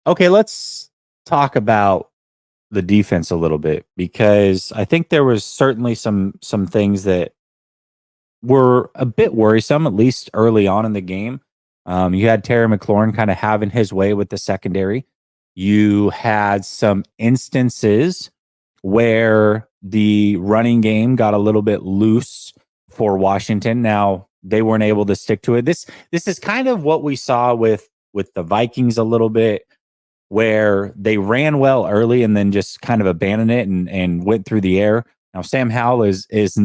Okay, let's talk about the defense a little bit because I think there was certainly some things that were a bit worrisome, at least early on in the game. You had Terry McLaurin kind of having his way with the secondary. You had some instances where the running game got a little bit loose for Washington. Now they weren't able to stick to it. This is kind of what we saw with the Vikings a little bit, where they ran well early and then just kind of abandoned it and went through the air. Now Sam Howell is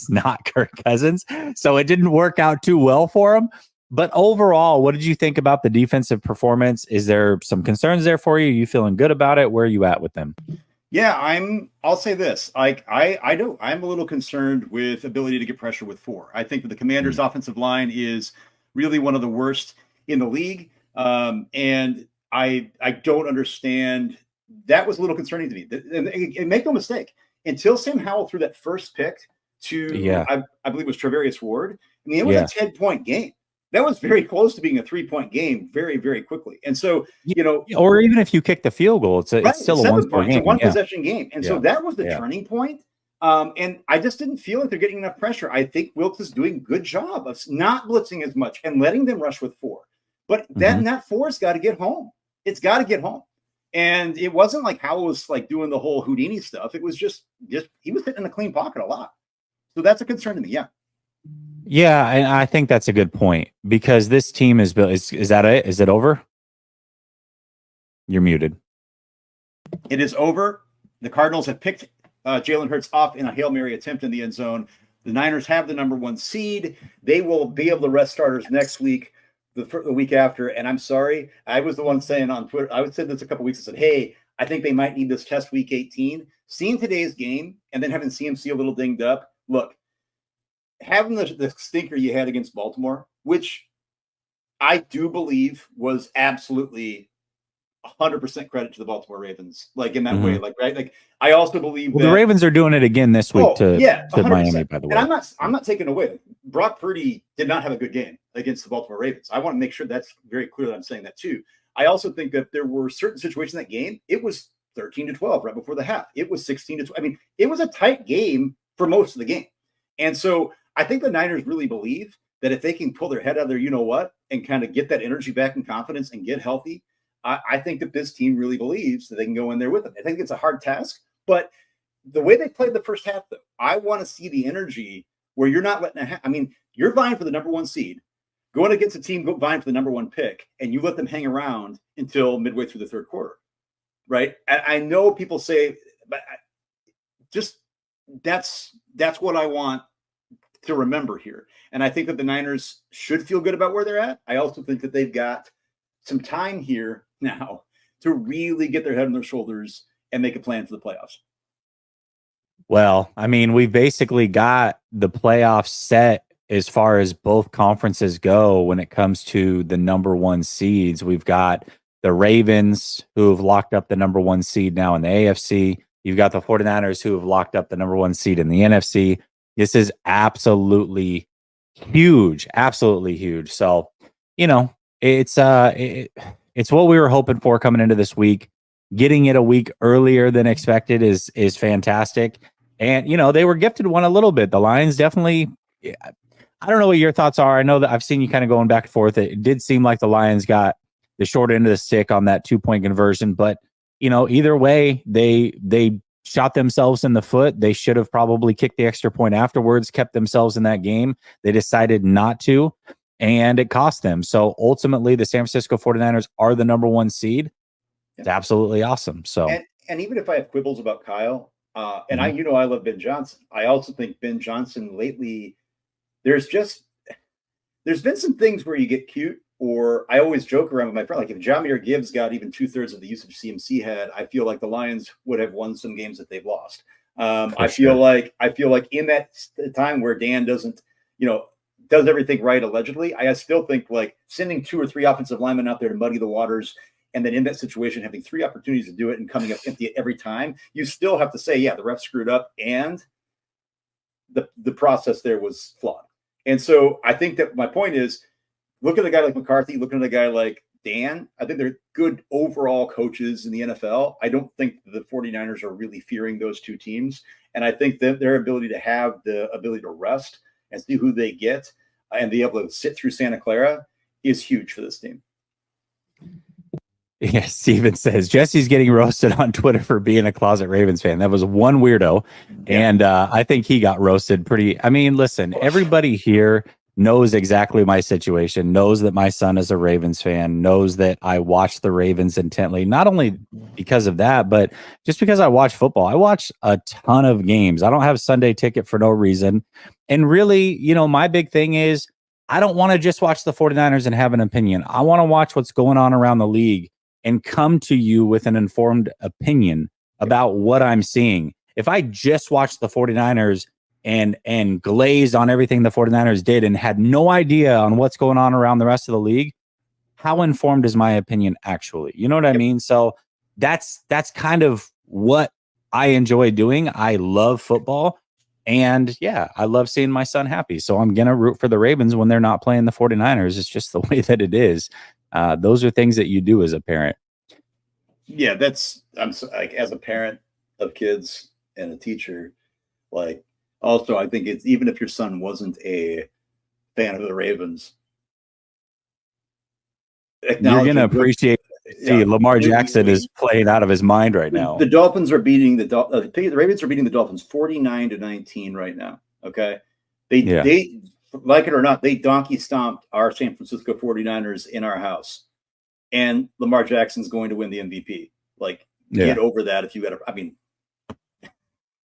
not Kirk Cousins, so it didn't work out too well for him. But overall, what did you think about the defensive performance? Is there some concerns there for you? Are you feeling good about it? Where are you at with them? Yeah, I'll say this. I'm a little concerned with ability to get pressure with four. I think that the Commanders' offensive line is really one of the worst in the league. And I don't understand. That was a little concerning to me. And make no mistake, until Sam Howell threw that first pick to Yeah, I believe it was Travarius Ward. I mean, it was a yeah. 10-point game. That was very close to being a 3-point game very, very quickly. And so, you know, Yeah, or even if you kick the field goal, right, it's still it's a one 7 score points, a game. one Yeah, possession game. And so yeah, that was the yeah. turning point. And I just didn't feel like they're getting enough pressure. I think Wilkes is doing a good job of not blitzing as much and letting them rush with four. But Hmm. that four's got to get home. It's got to get home. And it wasn't like Howell was like doing the whole Houdini stuff. It was just he was hitting in the clean pocket a lot. So that's a concern to me. Yeah. Yeah, and I think that's a good point because this team is built. Is that it? Is it over? You're muted. It is over. The Cardinals have picked Jalen Hurts off in a Hail Mary attempt in the end zone. The Niners have the number one seed. They will be able to rest starters next week, the week after. And I'm sorry, I was the one saying on Twitter, I would say this a couple weeks. I said, hey, I think they might need this test week 18. Seeing today's game and then having CMC a little dinged up, look, having the stinker you had against Baltimore, which I do believe was absolutely 100% credit to the Baltimore Ravens, like in that way, Hmm. like right, like I also believe Well, the that. Ravens are doing it again this week Oh yeah, to 100%. Miami. By the And way, I'm not taking away. Brock Purdy did not have a good game against the Baltimore Ravens. I want to make sure that's very clear that I'm saying that too. I also think that there were certain situations in that game. It was 13-12 right before the half. It was 16-12. I mean, it was a tight game for most of the game. And so I think the Niners really believe that if they can pull their head out of their you know what and kind of get that energy back and confidence and get healthy, I think that this team really believes that they can go in there with them. I think it's a hard task, but the way they played the first half, though, I want to see the energy where you're not letting I mean, you're vying for the number one seed, going against a team vying for the number one pick, and you let them hang around until midway through the third quarter, right? I know people say, but just that's what I want to remember here. And I think that the Niners should feel good about where they're at. I also think that they've got some time here now to really get their head on their shoulders and make a plan for the playoffs. well, I mean, we've basically got the playoffs set as far as both conferences go when it comes to the number one seeds. We've got the Ravens who have locked up the number one seed now in the AFC. You've got the 49ers who have locked up the number one seed in the NFC. This is absolutely huge. So, you know, it's what we were hoping for coming into this week. Getting it a week earlier than expected is fantastic. And, they were gifted one a little bit. The Lions definitely, yeah, I don't know what your thoughts are. I know that I've seen you kind of going back and forth. It did seem like the Lions got the short end of the stick on that 2-point conversion, but either way, they shot themselves in the foot. They should have probably kicked the extra point afterwards, kept themselves in that game. They decided not to, and it cost them. So ultimately, the San Francisco 49ers are the number one seed. Yeah. It's absolutely awesome. So, And even if I have quibbles about Kyle, and mhm. I love Ben Johnson. I also think Ben Johnson lately, there's just there's been some things where you get cute, or I always joke around with my friend, like if Jameer Gibbs got even 2/3 of the usage CMC had, I feel like the Lions would have won some games that they've lost. For sure. I feel like in that time where Dan doesn't, you know, does everything right allegedly, I still think like sending 2 or 3 offensive linemen out there to muddy the waters, and then in that situation having 3 opportunities to do it and coming up empty every time, you still have to say, yeah, the ref screwed up and the process there was flawed. And so I think that my point is, look at a guy like McCarthy, looking at a guy like Dan. I think they're good overall coaches in the NFL. I don't think the 49ers are really fearing those two teams. And I think that their ability to have the ability to rest and see who they get and be able to sit through Santa Clara is huge for this team. Yeah, Steven says Jesse's getting roasted on Twitter for being a closet Ravens fan. That was one weirdo. Yeah. And I think he got roasted pretty. I mean, listen, everybody here knows exactly my situation, knows that my son is a Ravens fan, knows that I watch the Ravens intently, not only because of that, but just because I watch football. I watch a ton of games. I don't have a Sunday ticket for no reason. And really, you know, my big thing is I don't want to just watch the 49ers and have an opinion. I want to watch what's going on around the league and come to you with an informed opinion about what I'm seeing. If I just watched the 49ers and glazed on everything the 49ers did and had no idea on what's going on around the rest of the league, how informed is my opinion actually? You know what I mean? So that's kind of what I enjoy doing. I love football. And yeah, I love seeing my son happy. So I'm going to root for the Ravens when they're not playing the 49ers. It's just the way that it is. Those are things that you do as a parent. Yeah, I'm like, as a parent of kids and a teacher, like, also I think it's, even if your son wasn't a fan of the Ravens, you're gonna appreciate. See, Lamar Jackson is playing out of his mind right now. The Dolphins are beating the Ravens are beating the Dolphins 49-19 right now. Okay, they like it or not, they donkey stomped our San Francisco 49ers in our house, and Lamar Jackson's going to win the MVP. Like, get over that. If you got I mean,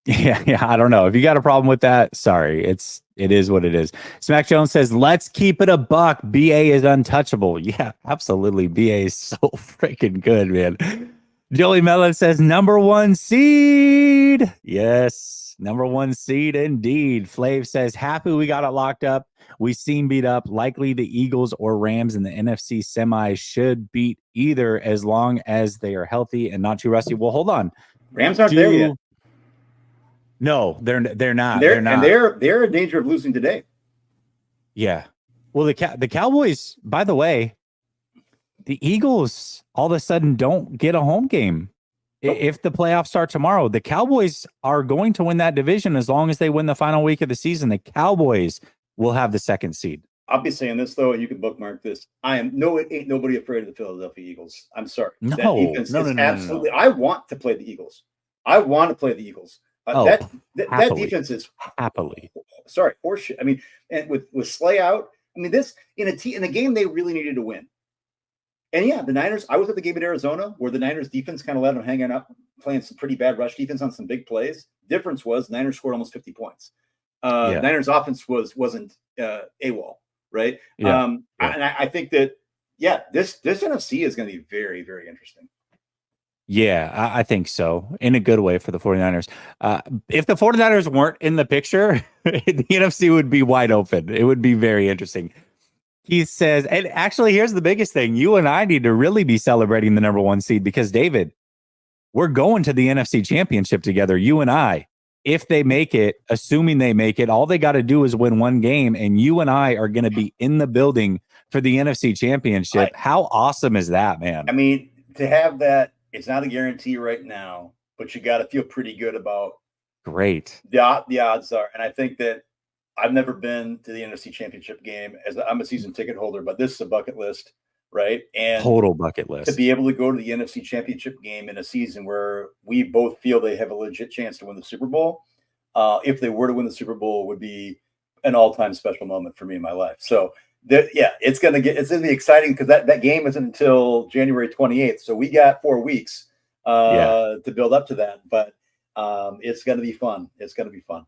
yeah, I don't know. If you got a problem with that, sorry. It is what it is. Smack Jones says, let's keep it a buck. BA is untouchable. Yeah, absolutely. BA is so freaking good, man. Joey Mellon says, number one seed. Yes, number one seed indeed. Flav says, happy we got it locked up. We seen beat up. Likely the Eagles or Rams in the NFC semi should beat either as long as they are healthy and not too rusty. Well, hold on. Rams aren't there yet. No, they're not. They're not. And they're in danger of losing today. Yeah. Well, the Cowboys, by the way, the Eagles all of a sudden don't get a home game. If the playoffs start tomorrow, the Cowboys are going to win that division as long as they win the final week of the season. The Cowboys will have the second seed. I'll be saying this, though, and you can bookmark this. Ain't nobody afraid of the Philadelphia Eagles. I'm sorry. No, that defense no, is absolutely. I want to play the Eagles. That defense is happily. Sorry, horseshit. I mean, and with Slay out, I mean, this in a game they really needed to win. And yeah, the Niners. I was at the game in Arizona where the Niners defense kind of let them hang up, playing some pretty bad rush defense on some big plays. Difference was Niners scored almost 50 points. Niners offense wasn't AWOL, right? Yeah. And I think that this NFC is going to be very, very interesting. Yeah, I think so, in a good way for the 49ers. If the 49ers weren't in the picture, the NFC would be wide open. It would be very interesting. He says, and actually, here's the biggest thing. You and I need to really be celebrating the number one seed because, David, we're going to the NFC Championship together, you and I. If they make it, assuming they make it, all they got to do is win one game, and you and I are going to be in the building for the NFC Championship. How awesome is that, man? I mean, to have that, it's not a guarantee right now, but you got to feel pretty good about the odds are. And I think that I've never been to the NFC Championship game as I'm a season ticket holder, but this is a bucket list, right? And total bucket list. To be able to go to the NFC Championship game in a season where we both feel they have a legit chance to win the Super Bowl, if they were to win the Super Bowl, would be an all-time special moment for me in my life. So it's gonna be exciting because that game isn't until January 28th. So we got 4 weeks to build up to that. But it's gonna be fun. It's gonna be fun.